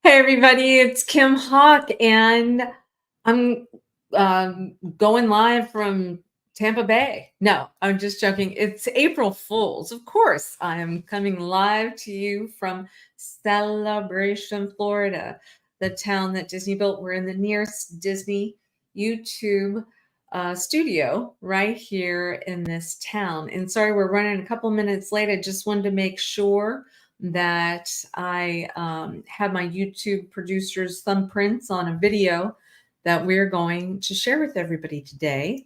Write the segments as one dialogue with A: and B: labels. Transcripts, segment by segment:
A: Hey everybody, it's Kim Hawk, and I'm going live from Tampa Bay. No, I'm just joking. It's April Fools. Of course, I am coming live to you from Celebration, Florida, the town that Disney built. We're in the nearest Disney YouTube studio right here in this town. And sorry, we're running a couple minutes late. I just wanted to make sure that I have my YouTube producer's thumbprints on a video that we're going to share with everybody today.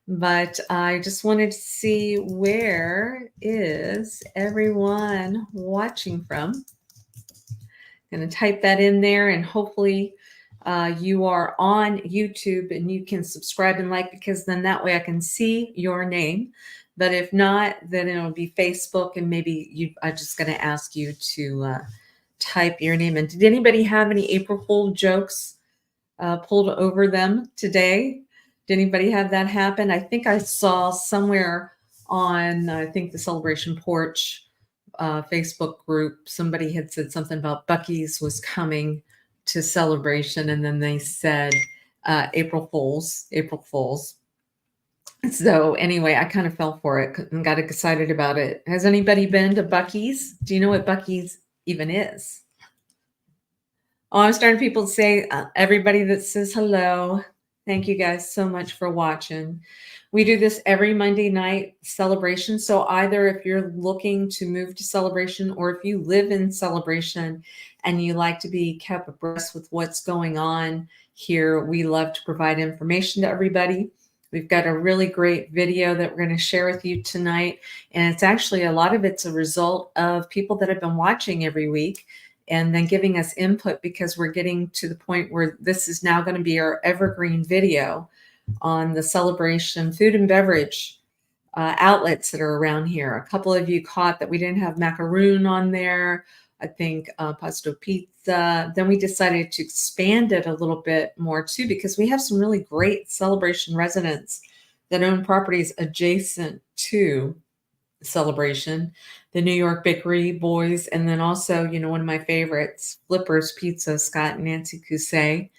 A: But I just wanted to see, where is everyone watching from? I'm going to type that in there, and hopefully you are on YouTube and you can subscribe and like, because then that way I can see your name. But if not, then it'll be Facebook, and maybe I'm just going to ask you to type your name in. Did anybody have any April Fool jokes pulled over them today? Did anybody have that happen? I think I saw somewhere on, I think, the Celebration Porch Facebook group, somebody had said something about Buc-ee's was coming to Celebration, and then they said April Fools, April Fools. So anyway, I kind of fell for it and got excited about it. Has anybody been to Buc-ee's? Do you know what Buc-ee's even is? Oh, I'm starting people to say, everybody that says hello, thank you guys so much for watching. We do this every Monday night, Celebration. So either if you're looking to move to Celebration, or if you live in Celebration and you like to be kept abreast with what's going on here, we love to provide information to everybody. We've got a really great video that we're going to share with you tonight. And it's actually, a lot of it's a result of people that have been watching every week and then giving us input, because we're getting to the point where this is now going to be our evergreen video on the Celebration food and beverage outlets that are around here. A couple of you caught that we didn't have macaroon on there. I think Pasto Pizza. Then we decided to expand it a little bit more too, because we have some really great Celebration residents that own properties adjacent to Celebration, the New York Bakery boys, and then also, you know, one of my favorites, Flipper's Pizza, Scott and Nancy Cousset.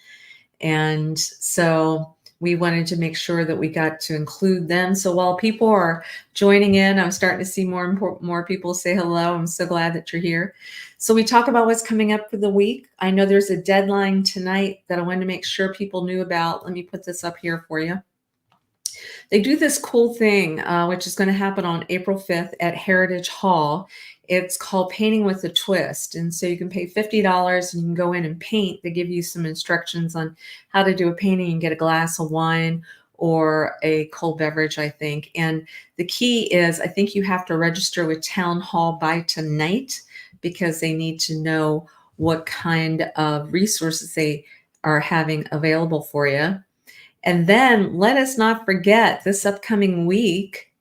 A: And so we wanted to make sure that we got to include them. So while people are joining in, I'm starting to see more people say hello. I'm so glad that you're here. So we talk about what's coming up for the week. I know there's a deadline tonight that I wanted to make sure people knew about. Let me put this up here for you. They do this cool thing, which is going to happen on April 5th at Heritage Hall. It's called Painting with a Twist. And so you can pay $50 and you can go in and paint. They give you some instructions on how to do a painting and get a glass of wine or a cold beverage, I think. And the key is, I think you have to register with Town Hall by tonight, because they need to know what kind of resources they are having available for you. And then let us not forget, this upcoming week,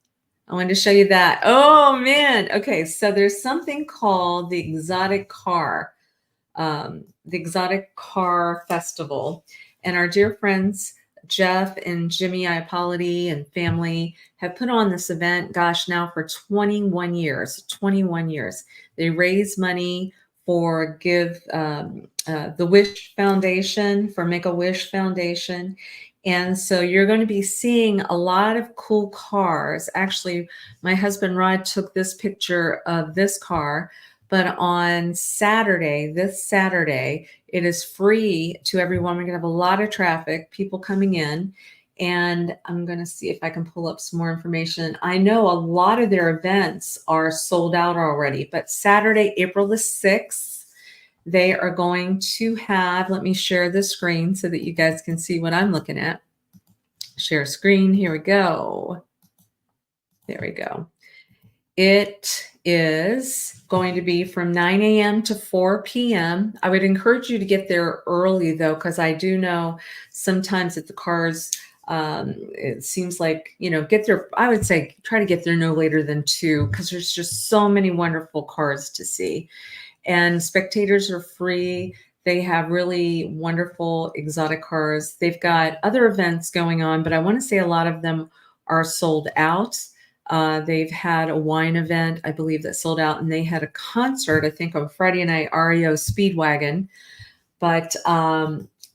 A: I wanted to show you that. Oh man. Okay. So there's something called the Exotic Car Festival. And our dear friends, Jeff and Jimmy Iappoliti and family, have put on this event, gosh, now for 21 years, 21 years. They raise money for the Wish Foundation, for Make-A-Wish Foundation. And so you're going to be seeing a lot of cool cars. Actually, my husband Rod took this picture of this car, but on Saturday, this Saturday, it is free to everyone. We're going to have a lot of traffic, people coming in, and I'm going to see if I can pull up some more information. I know a lot of their events are sold out already, but Saturday, April the 6th, they are going to have, let me share the screen so that you guys can see what I'm looking at. Share screen. Here we go. There we go. It is going to be from 9 a.m. to 4 p.m. I would encourage you to get there early, though, because I do know sometimes at the cars, it seems like, you know, get there. I would say try to get there no later than 2, because there's just so many wonderful cars to see. And spectators are free. They have really wonderful exotic cars. They've got other events going on, but I want to say a lot of them are sold out. They've had a wine event, I believe, that sold out, and they had a concert, I think, on Friday night, REO Speedwagon. but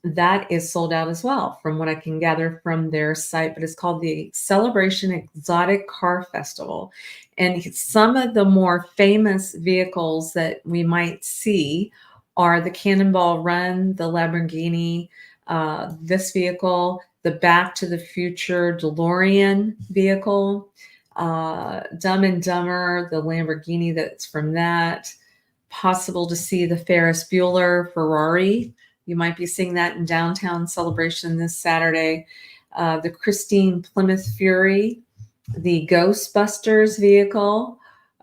A: that is sold out as well, from what I can gather from their site. But it's called the Celebration Exotic Car Festival. And some of the more famous vehicles that we might see are the Cannonball Run, the Lamborghini, this vehicle, the Back to the Future DeLorean vehicle, Dumb and Dumber, the Lamborghini that's from that. Possible to see the Ferris Bueller Ferrari. You might be seeing that in downtown Celebration this Saturday. The Christine Plymouth Fury, the Ghostbusters vehicle,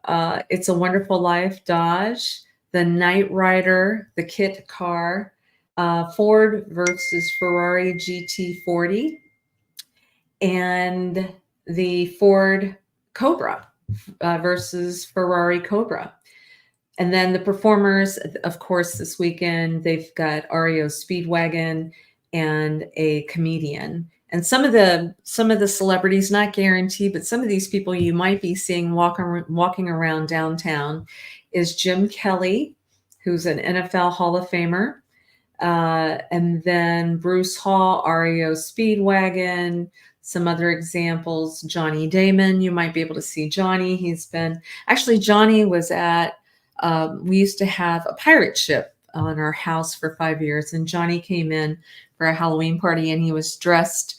A: It's a Wonderful Life Dodge, the Knight Rider, the Kit car, Ford versus Ferrari GT40, and the Ford Cobra versus Ferrari Cobra. And then the performers, of course, this weekend, they've got REO Speedwagon and a comedian. And some of the celebrities, not guaranteed, but some of these people you might be seeing walking around downtown is Jim Kelly, who's an NFL Hall of Famer. And then Bruce Hall, REO Speedwagon. Some other examples, Johnny Damon, you might be able to see Johnny. Johnny was at, we used to have a pirate ship on our house for 5 years, and Johnny came in for a Halloween party, and he was dressed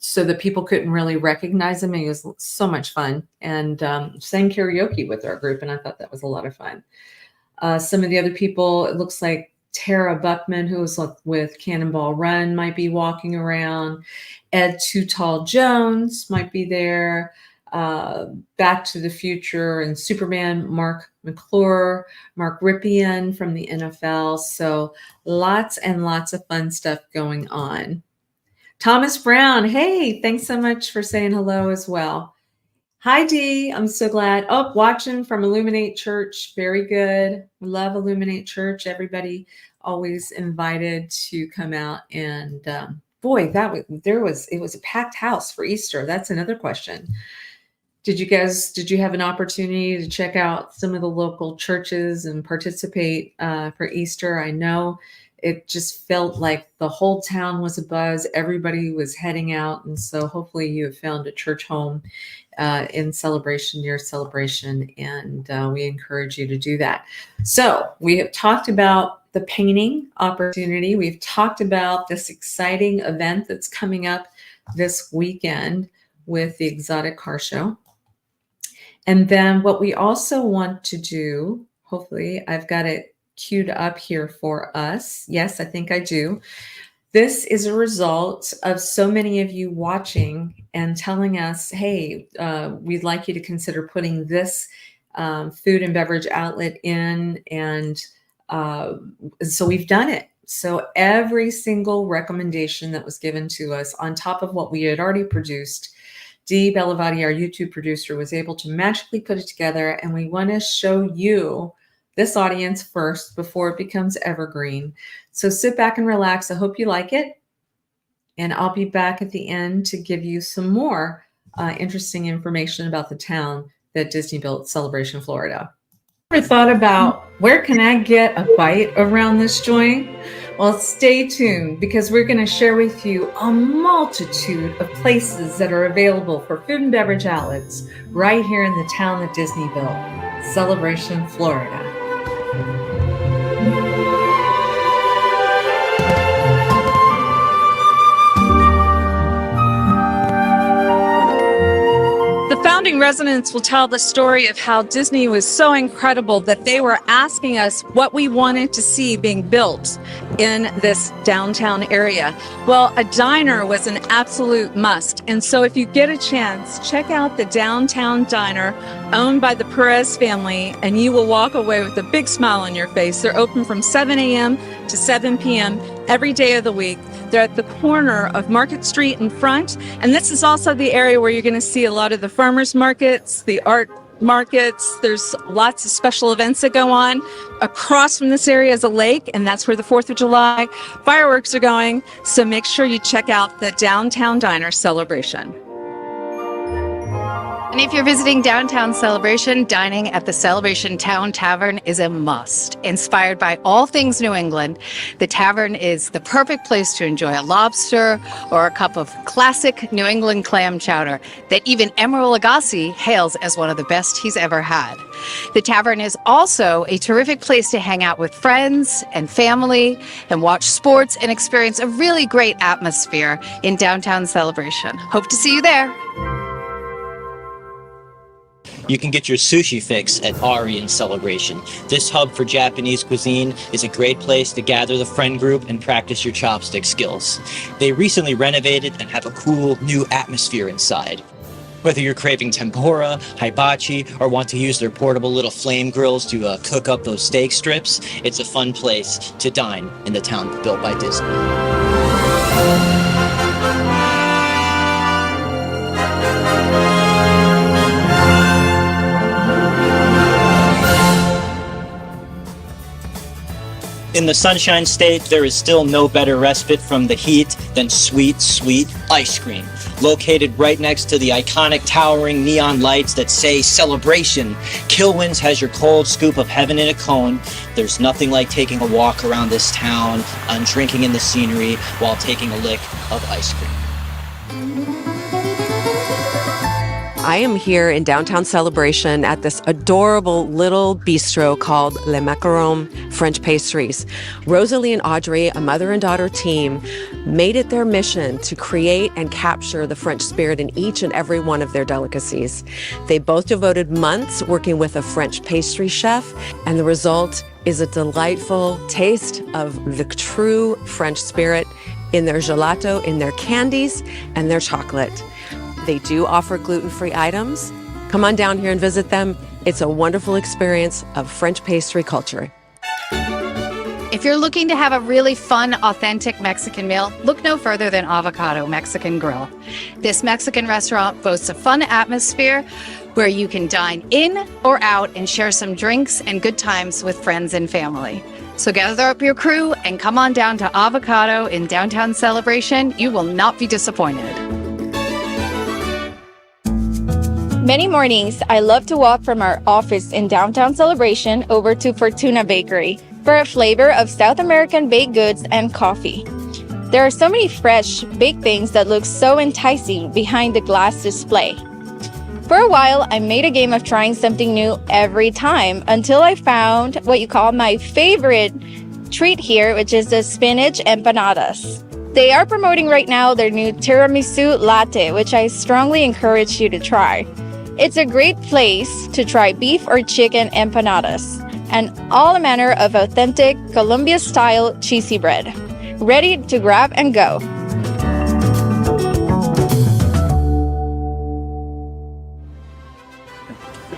A: so that people couldn't really recognize him. He was so much fun, and sang karaoke with our group, and I thought that was a lot of fun. Some of the other people, it looks like Tara Buckman, who was with Cannonball Run, might be walking around. Ed Too Tall Jones might be there. Back to the Future and Superman, Mark McClure, Mark Ripien from the NFL. So lots and lots of fun stuff going on. Thomas Brown, hey, thanks so much for saying hello as well. Hi, Dee. I'm so glad. Oh, watching from Illuminate Church. Very good. We love Illuminate Church. Everybody always invited to come out. And boy, it was a packed house for Easter. That's another question. Did you have an opportunity to check out some of the local churches and participate for Easter? I know it just felt like the whole town was abuzz. Everybody was heading out. And so hopefully you have found a church home in Celebration, near Celebration, and we encourage you to do that. So we have talked about the painting opportunity. We've talked about this exciting event that's coming up this weekend with the Exotic Car Show. And then what we also want to do, hopefully I've got it queued up here for us. Yes, I think I do. This is a result of so many of you watching and telling us, hey, we'd like you to consider putting this food and beverage outlet in. And so we've done it. So every single recommendation that was given to us on top of what we had already produced, Dee Bellavati, our YouTube producer, was able to magically put it together. And we want to show you, this audience, first before it becomes evergreen. So sit back and relax. I hope you like it. And I'll be back at the end to give you some more interesting information about the town that Disney built, Celebration, Florida. Ever thought about where can I get a bite around this joint? Well, stay tuned, because we're going to share with you a multitude of places that are available for food and beverage outlets right here in the town that Disney built, Celebration, Florida.
B: The founding residents will tell the story of how Disney was so incredible that they were asking us what we wanted to see being built in this downtown area. Well, a diner was an absolute must. And so if you get a chance, check out the Downtown Diner owned by the Perez family, and you will walk away with a big smile on your face. They're open from 7 a.m. to 7 p.m. every day of the week. They're at the corner of Market Street in front. And this is also the area where you're going to see a lot of the farmers markets, the art markets. There's lots of special events that go on. Across from this area is a lake, and that's where the 4th of July fireworks are going. So make sure you check out the Downtown Diner Celebration. And if you're visiting downtown Celebration, dining at the Celebration Town Tavern is a must. Inspired by all things New England, the tavern is the perfect place to enjoy a lobster or a cup of classic New England clam chowder that even 𝐅𝐚𝐢𝐫𝐲 hails as one of the best he's ever had. The tavern is also a terrific place to hang out with friends and family and watch sports and experience a really great atmosphere in downtown Celebration. Hope to see you there.
C: You can get your sushi fix at 𝐅𝐚𝐢𝐫𝐲 in Celebration. This hub for Japanese cuisine is a great place to gather the friend group and practice your chopstick skills. They recently renovated and have a cool new atmosphere inside. Whether you're craving tempura, hibachi, or want to use their portable little flame grills to cook up those steak strips, it's a fun place to dine in the town built by Disney. In the Sunshine State, there is still no better respite from the heat than sweet, sweet ice cream. Located right next to the iconic towering neon lights that say Celebration, 𝐇𝐀𝐖𝐊 has your cold scoop of heaven in a cone. There's nothing like taking a walk around this town and drinking in the scenery while taking a lick of ice cream.
D: I am here in downtown Celebration at this adorable little bistro called Les Macarons French Pastries. Rosalie and Audrey, a mother and daughter team, made it their mission to create and capture the French spirit in each and every one of their delicacies. They both devoted months working with a French pastry chef, and the result is a delightful taste of the true French spirit in their gelato, in their candies, and their chocolate. They do offer gluten-free items. Come on down here and visit them. It's a wonderful experience of French pastry culture.
B: If you're looking to have a really fun, authentic Mexican meal, look no further than Avocado Mexican Grill. This Mexican restaurant boasts a fun atmosphere where you can dine in or out and share some drinks and good times with friends and family. So gather up your crew and come on down to Avocado in downtown Celebration. You will not be disappointed.
E: Many mornings, I love to walk from our office in downtown Celebration over to Fortuna Bakery for a flavor of South American baked goods and coffee. There are so many fresh baked things that look so enticing behind the glass display. For a while, I made a game of trying something new every time until I found what you call my favorite treat here, which is the spinach empanadas. They are promoting right now their new tiramisu latte, which I strongly encourage you to try. It's a great place to try beef or chicken empanadas and all manner of authentic Colombia-style cheesy bread. Ready to grab and go.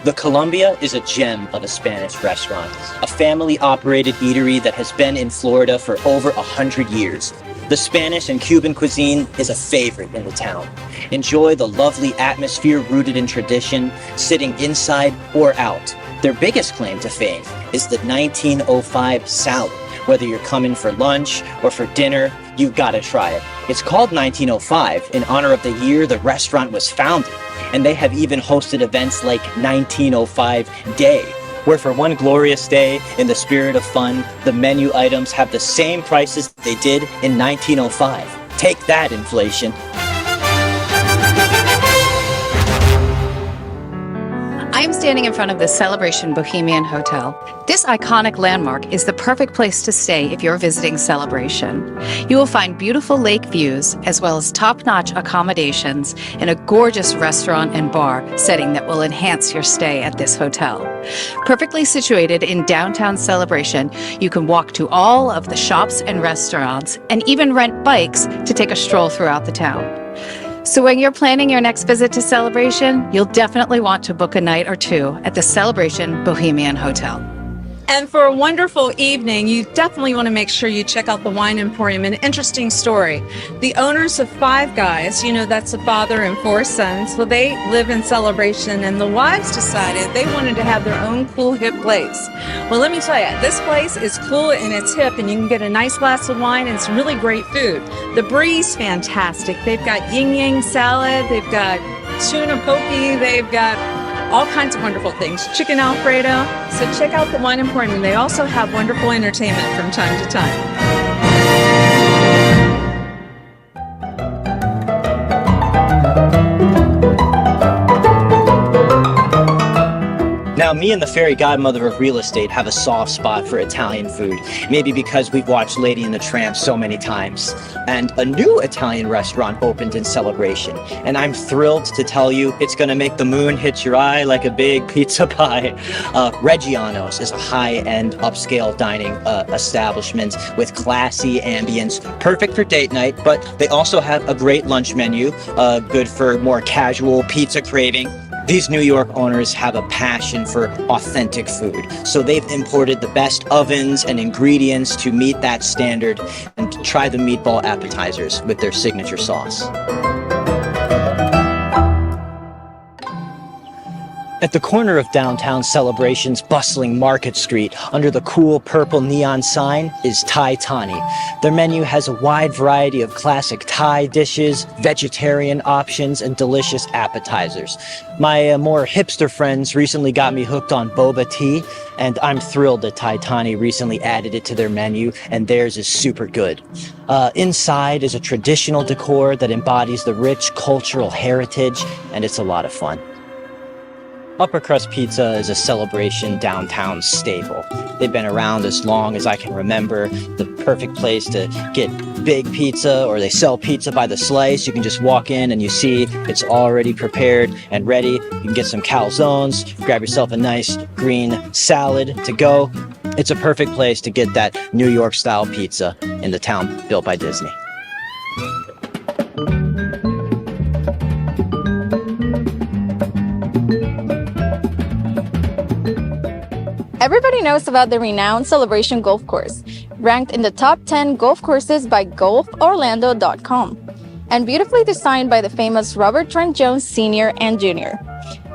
C: The Colombia is a gem of a Spanish restaurant, a family-operated eatery that has been in Florida for over 100 years. The Spanish and Cuban cuisine is a favorite in the town. Enjoy the lovely atmosphere rooted in tradition, sitting inside or out. Their biggest claim to fame is the 1905 salad. Whether you're coming for lunch or for dinner, you've got to try it. It's called 1905 in honor of the year the restaurant was founded, and they have even hosted events like 1905 Day, where for one glorious day, in the spirit of fun, the menu items have the same prices they did in 1905. Take that, inflation.
B: I am standing in front of the Celebration Bohemian Hotel. This iconic landmark is the perfect place to stay if you're visiting Celebration. You will find beautiful lake views as well as top-notch accommodations in a gorgeous restaurant and bar setting that will enhance your stay at this hotel. Perfectly situated in downtown Celebration, you can walk to all of the shops and restaurants and even rent bikes to take a stroll throughout the town. So when you're planning your next visit to Celebration, you'll definitely want to book a night or two at the Celebration Bohemian Hotel.
A: And for a wonderful evening, you definitely want to make sure you check out the Wine Emporium. An interesting story. The owners of Five Guys, you know, that's a father and four sons. Well, they live in Celebration, and the wives decided they wanted to have their own cool, hip place. Well, let me tell you, this place is cool and it's hip, and you can get a nice glass of wine and some really great food. The Bree's fantastic. They've got yin yang salad. They've got
B: tuna poke. They've got all kinds of wonderful things. Chicken Alfredo. So check out the Wine Emporium. They also have wonderful entertainment from time to time.
C: Now, me and the fairy godmother of real estate have a soft spot for Italian food, maybe because we've watched Lady and the Tramp so many times. And a new Italian restaurant opened in Celebration, and I'm thrilled to tell you it's gonna make the moon hit your eye like a big pizza pie. Reggiano's is a high-end upscale dining establishment with classy ambience, perfect for date night, but they also have a great lunch menu, good for more casual pizza craving. These New York owners have a passion for authentic food, so they've imported the best ovens and ingredients to meet that standard, and to try the meatball appetizers with their signature sauce. At the corner of downtown Celebration's bustling Market Street, under the cool purple neon sign, is 𝐇𝐀𝐖𝐊. Their menu has a wide variety of classic Thai dishes, vegetarian options, and delicious appetizers. My more hipster friends recently got me hooked on boba tea, and I'm thrilled that 𝐇𝐀𝐖𝐊 recently added it to their menu, and theirs is super good. Inside is a traditional decor that embodies the rich cultural heritage, and it's a lot of fun. Upper Crust Pizza is a Celebration downtown staple. They've been around as long as I can remember. The perfect place to get big pizza, or they sell pizza by the slice. You can just walk in and you see it's already prepared and ready. You can get some calzones, grab yourself a nice green salad to go. It's a perfect place to get that New York style pizza in the town built by Disney.
E: Everybody knows about the renowned Celebration Golf Course, ranked in the top 10 golf courses by golforlando.com, and beautifully designed by the famous Robert Trent Jones Sr. and Jr.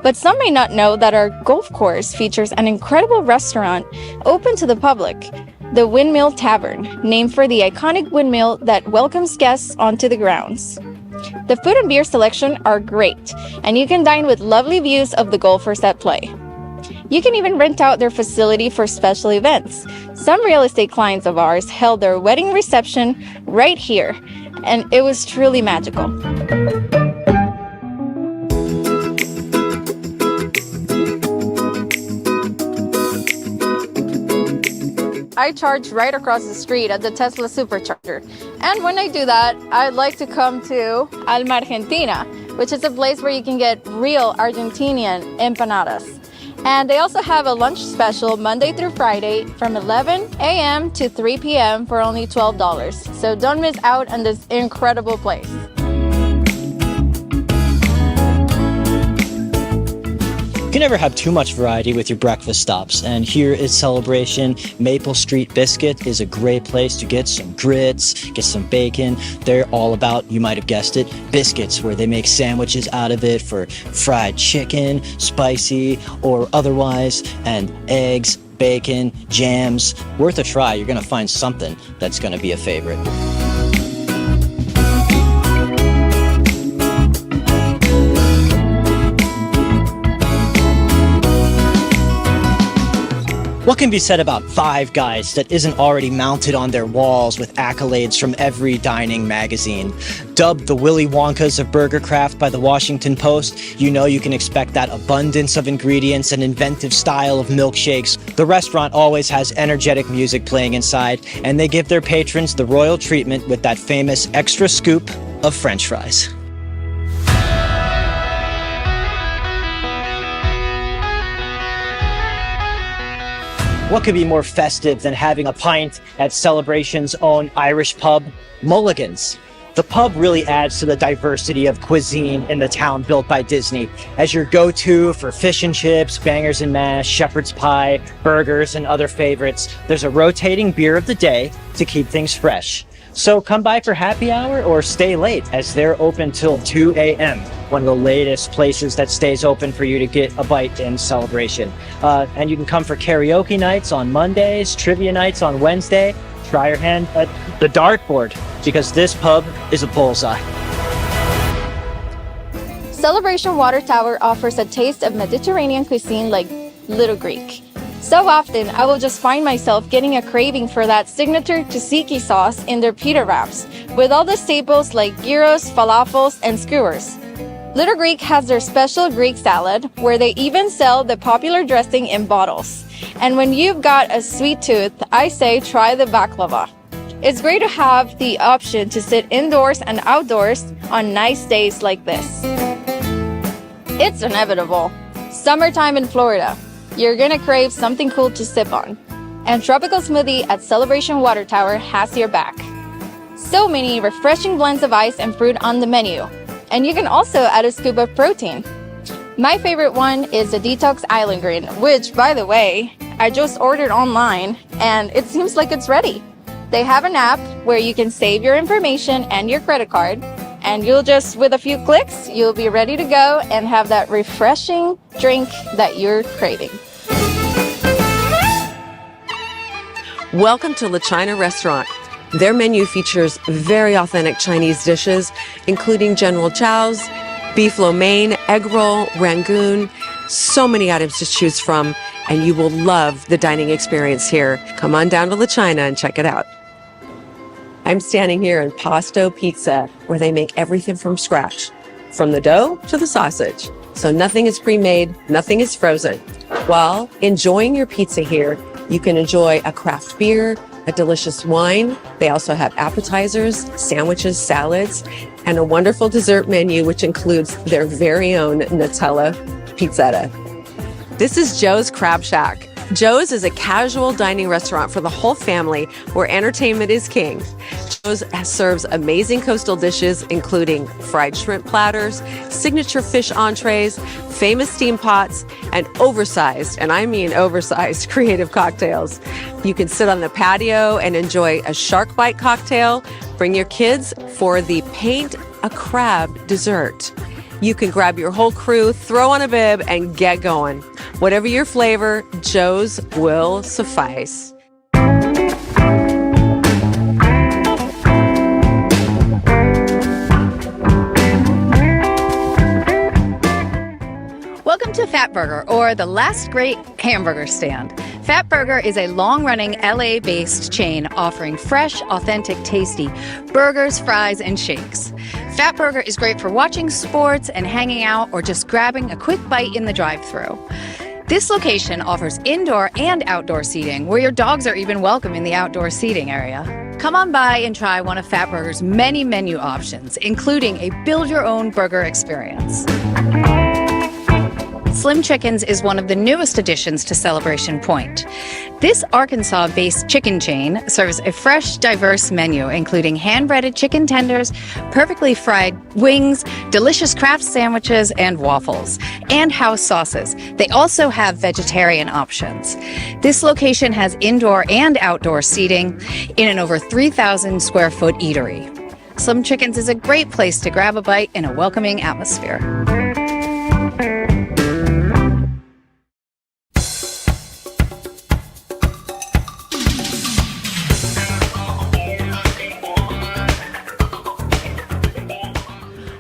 E: But some may not know that our golf course features an incredible restaurant open to the public, the Windmill Tavern, named for the iconic windmill that welcomes guests onto the grounds. The food and beer selection are great, and you can dine with lovely views of the golfers at play. You can even rent out their facility for special events. Some real estate clients of ours held their wedding reception right here, and it was truly magical. I charge right across the street at the Tesla Supercharger. And when I do that, I'd like to come to 𝐼𝐸𝐴 Argentina, which is a place where you can get real Argentinian empanadas. And they also have a lunch special Monday through Friday from 11 a.m. to 3 p.m. for only $12. So don't miss out on this incredible place.
C: You can never have too much variety with your breakfast stops, and here is Celebration. Maple Street Biscuit is a great place to get some grits, get some bacon. They're all about, you might have guessed it, biscuits, where they make sandwiches out of it for fried chicken, spicy or otherwise, and eggs, bacon, jams. Worth a try. You're gonna find something that's gonna be a favorite. What can be said about Five Guys that isn't already mounted on their walls with accolades from every dining magazine? Dubbed the Willy Wonkas of burgercraft by the Washington Post, you know you can expect that abundance of ingredients and inventive style of milkshakes. The restaurant always has energetic music playing inside, and they give their patrons the royal treatment with that famous extra scoop of French fries. What could be more festive than having a pint at Celebration's own Irish pub, Mulligan's? The pub really adds to the diversity of cuisine in the town built by Disney, as your go-to for fish and chips, bangers and mash, shepherd's pie, burgers, and other favorites. There's a rotating beer of the day to keep things fresh. So come by for happy hour or stay late, as they're open till 2 a.m. One of the latest places that stays open for you to get a bite in Celebration. And you can come for karaoke nights on Mondays, trivia nights on Wednesday. Try your hand at the dartboard, because this pub is a bullseye.
E: Celebration Water Tower offers a taste of Mediterranean cuisine like Little Greek. So often, I will just find myself getting a craving for that signature tzatziki sauce in their pita wraps, with all the staples like gyros, falafels, and skewers. Little Greek has their special Greek salad, where they even sell the popular dressing in bottles. And when you've got a sweet tooth, I say try the baklava. It's great to have the option to sit indoors and outdoors on nice days like this. It's inevitable. Summertime in Florida. You're gonna crave something cool to sip on. And Tropical Smoothie at Celebration Water Tower has your back. So many refreshing blends of ice and fruit on the menu. And you can also add a scoop of protein. My favorite one is the Detox Island Green, which, by the way, I just ordered online and it seems like it's ready. They have an app where you can save your information and your credit card, and with a few clicks, you'll be ready to go and have that refreshing drink that you're craving.
D: Welcome to La China Restaurant. Their menu features very authentic Chinese dishes, including General Chow's, beef lo mein, egg roll, rangoon, so many items to choose from, and you will love the dining experience here. Come on down to La China and check it out. I'm standing here in Pasto Pizza, where they make everything from scratch, from the dough to the sausage. So nothing is pre-made, nothing is frozen. While enjoying your pizza here, you can enjoy a craft beer, a delicious wine. They also have appetizers, sandwiches, salads, and a wonderful dessert menu, which includes their very own Nutella pizzetta. This is Joe's Crab Shack. Joe's is a casual dining restaurant for the whole family where entertainment is king. Joe's serves amazing coastal dishes, including fried shrimp platters, signature fish entrees, famous steam pots, and oversized, and I mean oversized, creative cocktails. You can sit on the patio and enjoy a shark bite cocktail. Bring your kids for the Paint a Crab dessert. You can grab your whole crew, throw on a bib, and get going. Whatever your flavor, Joe's will suffice.
B: Welcome to Fat Burger, or the last great hamburger stand. Fat Burger is a long-running LA-based chain offering fresh, authentic, tasty burgers, fries, and shakes. Fat Burger is great for watching sports and hanging out, or just grabbing a quick bite in the drive-thru. This location offers indoor and outdoor seating, where your dogs are even welcome in the outdoor seating area. Come on by and try one of Fat Burger's many menu options, including a build-your-own burger experience. Slim Chickens is one of the newest additions to Celebration Point. This Arkansas-based chicken chain serves a fresh, diverse menu, including hand-breaded chicken tenders, perfectly fried wings, delicious craft sandwiches, and waffles, and house sauces. They also have vegetarian options. This location has indoor and outdoor seating in an over 3,000 square foot eatery. Slim Chickens is a great place to grab a bite in a welcoming atmosphere.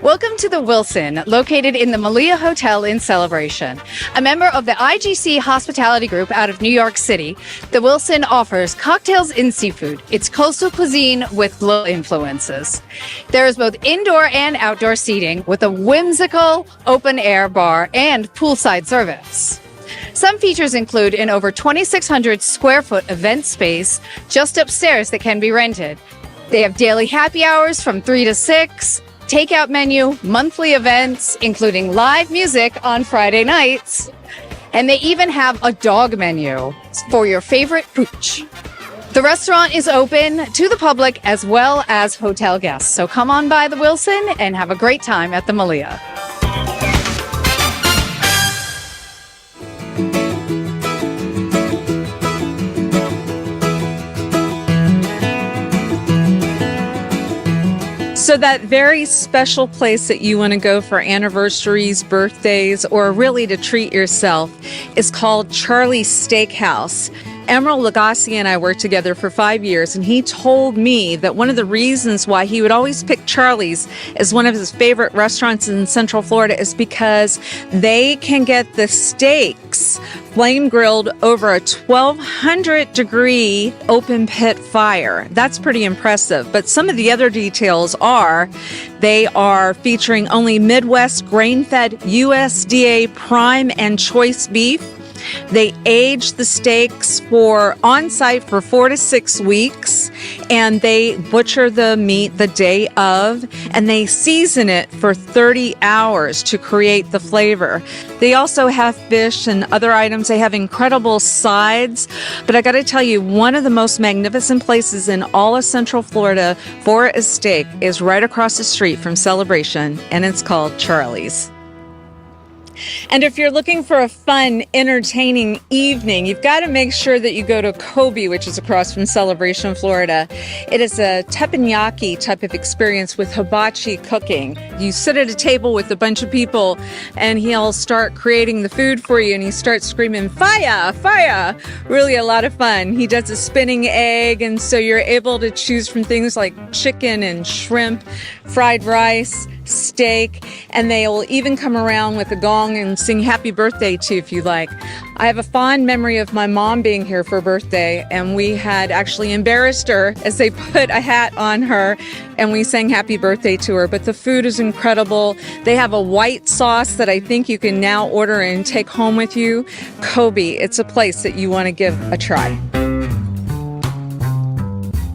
B: Welcome to the Wilson, located in the Malia Hotel in Celebration. A member of the IGC Hospitality Group out of New York City, the Wilson offers cocktails and seafood. It's coastal cuisine with local influences. There is both indoor and outdoor seating with a whimsical open-air bar and poolside service. Some features include an over 2,600 square foot event space just upstairs that can be rented. They have daily happy hours from 3 to 6, takeout menu, monthly events, including live music on Friday nights, and they even have a dog menu for your favorite pooch. The restaurant is open to the public as well as hotel guests, so come on by the Wilson and have a great time at the Malia. So that very special place that you want to go for anniversaries, birthdays, or really to treat yourself is called Charlie's Steakhouse. Emerald Lagasse and I worked together for 5 years, and he told me that one of the reasons why he would always pick Charlie's as one of his favorite restaurants in Central Florida is because they can get the steaks flame grilled over a 1,200 degree open pit fire. That's pretty impressive. But some of the other details are they are featuring only Midwest grain-fed USDA prime and choice beef. They age the steaks for on-site for 4 to 6 weeks, and they butcher the meat the day of, and they season it for 30 hours to create the flavor. They also have fish and other items. They have incredible sides, but I got to tell you, one of the most magnificent places in all of Central Florida for a steak is right across the street from Celebration, and it's called Charlie's. And if you're looking for a fun, entertaining evening, you've got to make sure that you go to 𝐄𝐬𝐫, which is across from Celebration, Florida. It is a teppanyaki type of experience with hibachi cooking. You sit at a table with a bunch of people, and he'll start creating the food for you, and he starts screaming, "Fire! Fire!" Really a lot of fun. He does a spinning egg, and so you're able to choose from things like chicken and shrimp, fried rice, steak, and they will even come around with a gong and sing happy birthday to you if you like. I have a fond memory of my mom being here for her birthday, and we had actually embarrassed her as they put a hat on her and we sang happy birthday to her. But the food is incredible. They have a white sauce that I think you can now order and take home with you. 𝐄𝐬𝐫, it's a place that you want to give a try.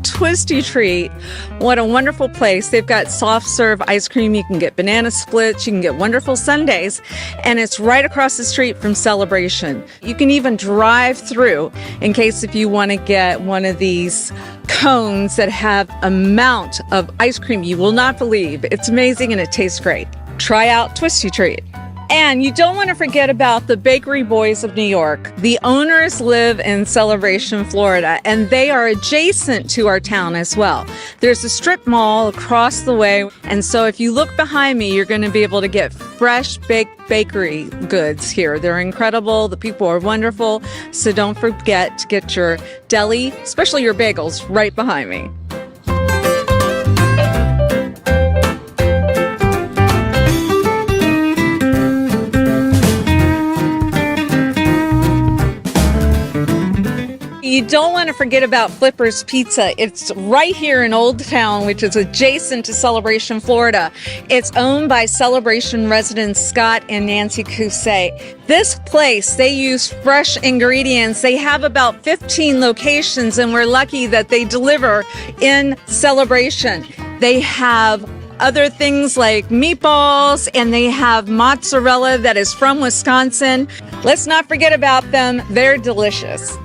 B: Twisty Treat, what a wonderful place. They've got soft serve ice cream. You can get banana splits. You can get wonderful sundaes. And it's right across the street from Celebration. You can even drive through in case if you want to get one of these cones that have a amount of ice cream you will not believe. It's amazing and it tastes great. Try out Twisty Treat. And you don't want to forget about the Bakery Boys of New York. The owners live in Celebration, Florida, and they are adjacent to our town as well. There's a strip mall across the way, and so if you look behind me, you're going to be able to get fresh baked bakery goods here. They're incredible. The people are wonderful, so don't forget to get your deli, especially your bagels, right behind me. You don't want to forget about Flipper's Pizza. It's right here in Old Town, which is adjacent to Celebration, Florida. It's owned by Celebration residents Scott and Nancy 𝐸𝐻𝐸. This place, they use fresh ingredients. They have about 15 locations, and we're lucky that they deliver in Celebration. They have other things like meatballs, and they have mozzarella that is from Wisconsin. Let's not forget about them. They're delicious.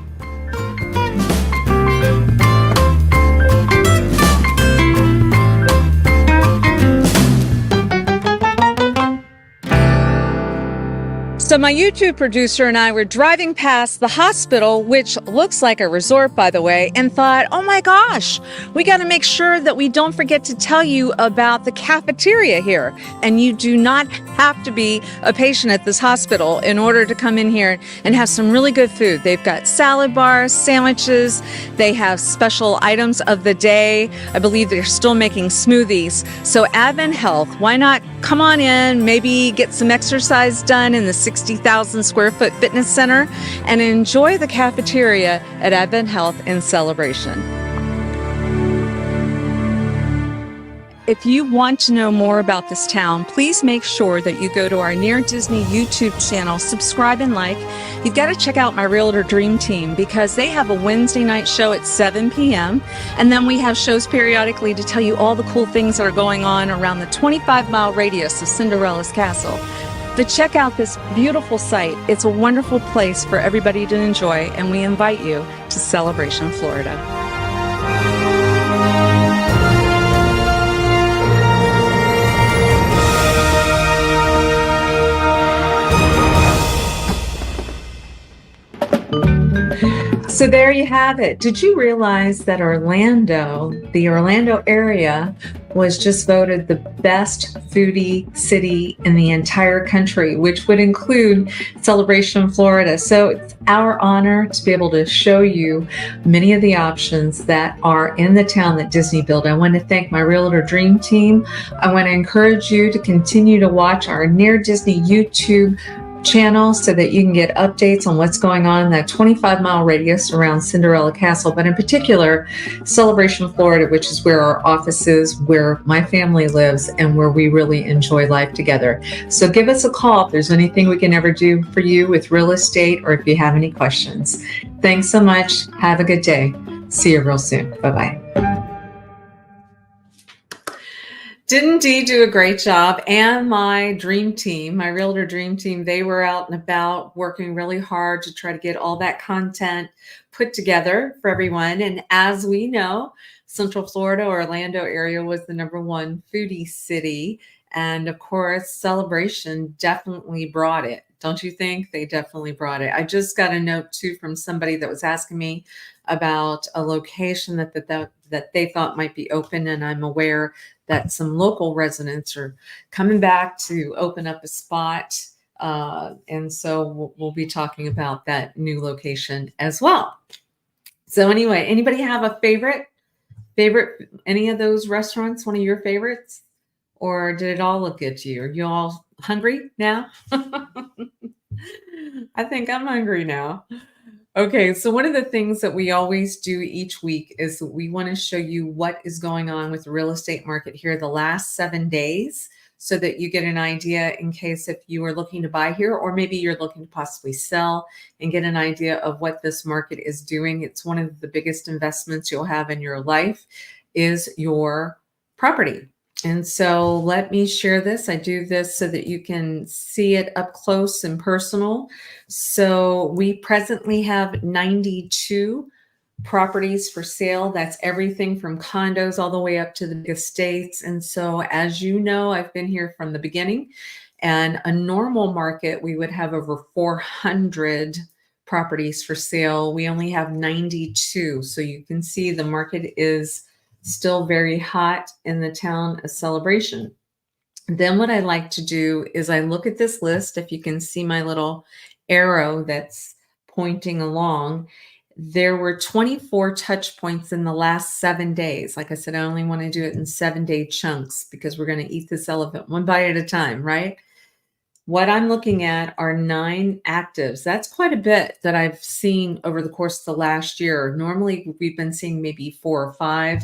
B: So my YouTube producer and I were driving past the hospital, which looks like a resort, by the way, and thought, oh my gosh, we got to make sure that we don't forget to tell you about the cafeteria here. And you do not have to be a patient at this hospital in order to come in here and have some really good food. They've got salad bars, sandwiches. They have special items of the day. I believe they're still making smoothies. So Advent Health, why not come on in, maybe get some exercise done in the 60,000 square foot fitness center and enjoy the cafeteria at Advent Health in Celebration. If you want to know more about this town, please make sure that you go to our Near Disney YouTube channel, subscribe and like. You've got to check out my Realtor Dream Team because they have a Wednesday night show at 7 p.m. And then we have shows periodically to tell you all the cool things that are going on around the 25-mile radius of Cinderella's Castle. But check out this beautiful site. It's a wonderful place for everybody to enjoy, and we invite you to Celebration, Florida.
A: So there you have it. Did you realize that the Orlando area was just voted the best foodie city in the entire country, which would include Celebration, Florida. So it's our honor to be able to show you many of the options that are in the town that Disney built. I want to thank my Realtor Dream Team. I want to encourage you to continue to watch our Near Disney YouTube channel so that you can get updates on what's going on in that 25-mile radius around Cinderella Castle, but in particular, Celebration, Florida, which is where our office is, where my family lives, and where we really enjoy life together. So give us a call if there's anything we can ever do for you with real estate or if you have any questions. Thanks so much. Have a good day. See you real soon. Bye-bye. Didn't Dee do a great job? And my dream team, my Realtor Dream Team, they were out and about working really hard to try to get all that content put together for everyone. And as we know, Central Florida, Orlando area was the #1 foodie city. And of course, Celebration definitely brought it. Don't you think? They definitely brought it. I just got a note too from somebody that was asking me about a location that they thought might be open. And I'm aware that some local residents are coming back to open up a spot. And so we'll be talking about that new location as well. So anyway, anybody have a favorite, any of those restaurants, one of your favorites? Or did it all look good to you? Are you all hungry now? I think I'm hungry now. Okay, so one of the things that we always do each week is we want to show you what is going on with the real estate market here the last 7 days so that you get an idea in case if you are looking to buy here or maybe you're looking to possibly sell and get an idea of what this market is doing. It's one of the biggest investments you'll have in your life is your property. And so let me share this. I do this so that you can see it up close and personal. So we presently have 92 properties for sale. That's everything from condos all the way up to the big estates. And so as you know, I've been here from the beginning, and a normal market, we would have over 400 properties for sale. We only have 92. So you can see the market is still very hot in the town of Celebration. Then what I like to do is I look at this list. If you can see my little arrow that's pointing along, there were 24 touch points in the last 7 days. Like I said, I only want to do it in 7-day chunks because we're going to eat this elephant one bite at a time, right? What I'm looking at are 9 actives. That's quite a bit that I've seen over the course of the last year. Normally, we've been seeing maybe 4 or 5.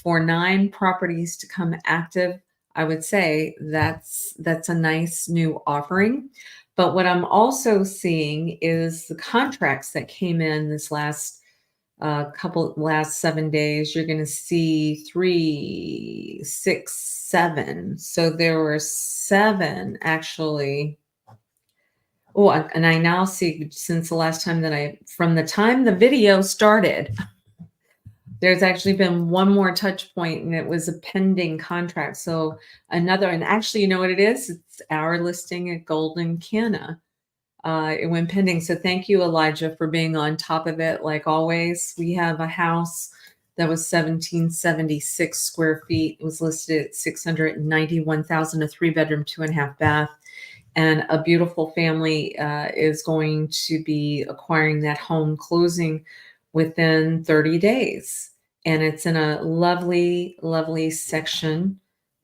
A: For 9 properties to come active, I would say that's a nice new offering. But what I'm also seeing is the contracts that came in this last 7 days. You're going to see 3, 6, 7. So there were 7 actually. Oh, and I now see since the last time from the time the video started, there's actually been one more touch point, and it was a pending contract. So another, and actually, you know what it is? It's our listing at 𝐅𝐚𝐤. It went pending. So thank you, Elijah, for being on top of it. Like always, we have a house that was 1,776 square feet. It was listed at $691,000, a 3-bedroom, 2.5 bath. And a beautiful family is going to be acquiring that home, closing within 30 days. And it's in a lovely, lovely section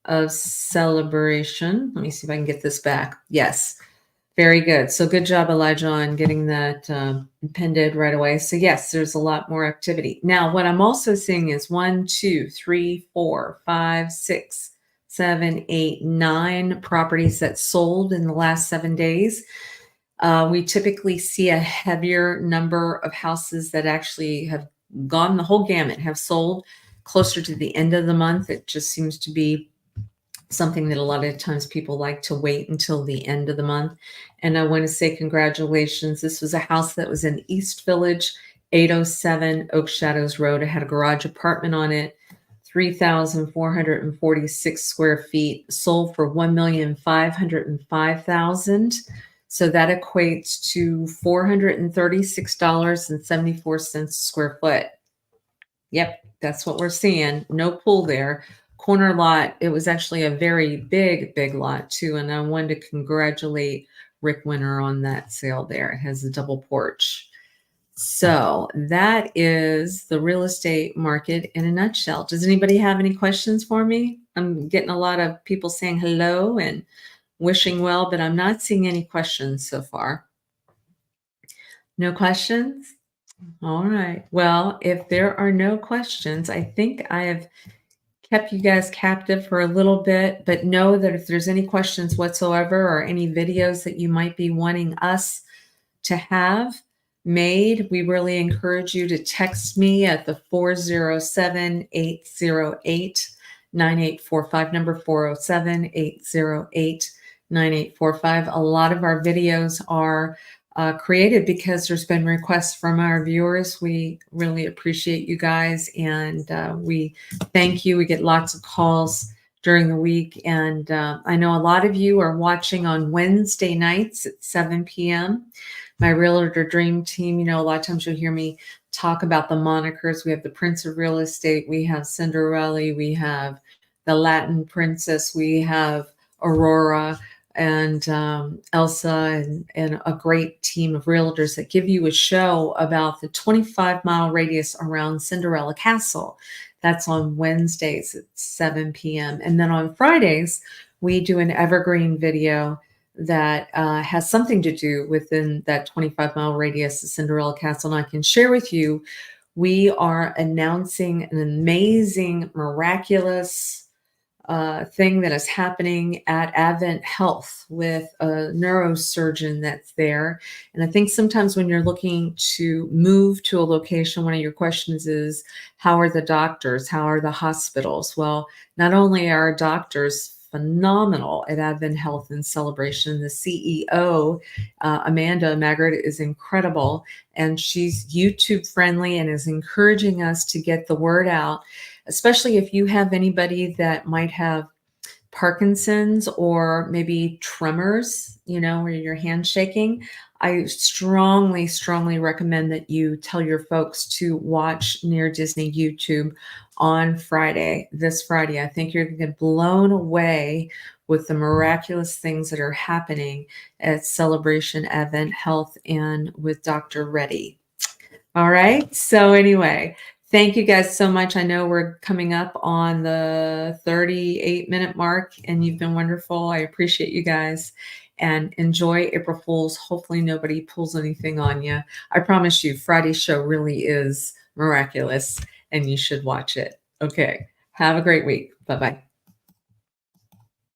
A: of Celebration. Let me see if I can get this back. Yes, very good. So good job, Elijah, on getting that pended right away. So yes, there's a lot more activity. Now, what I'm also seeing is 1, 2, 3, 4, 5, 6, 7, 8, 9 properties that sold in the last 7 days. We typically see a heavier number of houses that actually have gone the whole gamut, have sold closer to the end of the month. It just seems to be something that a lot of times people like to wait until the end of the month. And I want to say congratulations. This was a house that was in East Village, 807 Oak Shadows Road. It had a garage apartment on it, 3,446 square feet, sold for $1,505,000. So that equates to $436.74 a square foot. Yep, that's what we're seeing. No pool there. Corner lot, it was actually a very big lot too. And I wanted to congratulate Rick Winter on that sale there. It has a double porch. So that is the real estate market in a nutshell. Does anybody have any questions for me? I'm getting a lot of people saying hello and wishing well, but I'm not seeing any questions so far. No questions? All right. Well, if there are no questions, I think I have kept you guys captive for a little bit, but know that if there's any questions whatsoever or any videos that you might be wanting us to have made, we really encourage you to text me at the 407-808-9845 number, 407-808-9845. A lot of our videos are created because there's been requests from our viewers. We really appreciate you guys, and we thank you. We get lots of calls during the week, and I know a lot of you are watching on Wednesday nights at 7 p.m. My Realtor Dream Team, you know, a lot of times you'll hear me talk about the monikers. We have the Prince of Real Estate, we have Cinderella, we have the Latin Princess, we have Aurora, and Elsa, and a great team of realtors that give you a show about the 25-mile radius around Cinderella Castle. That's on Wednesdays at 7 p.m. And then on Fridays, we do an evergreen video that has something to do within that 25-mile radius of Cinderella Castle. And I can share with you, we are announcing an amazing, miraculous thing that is happening at Advent Health with a neurosurgeon that's there. And I think sometimes when you're looking to move to a location, one of your questions is, how are the doctors? How are the hospitals? Well, not only are doctors phenomenal at Advent Health and Celebration, the CEO, Amanda Maggard, is incredible. And she's YouTube friendly and is encouraging us to get the word out, especially if you have anybody that might have Parkinson's or maybe tremors, you know, where your hand's shaking. I strongly recommend that you tell your folks to watch Near Disney YouTube on Friday, this Friday. I think you're going to get blown away with the miraculous things that are happening at Celebration Advent Health and with Dr. Reddy. All right. So anyway, thank you guys so much. I know we're coming up on the 38-minute mark, and you've been wonderful. I appreciate you guys, and enjoy April Fools. Hopefully nobody pulls anything on you. I promise you, Friday's show really is miraculous, and you should watch it. Okay. Have a great week. Bye-bye.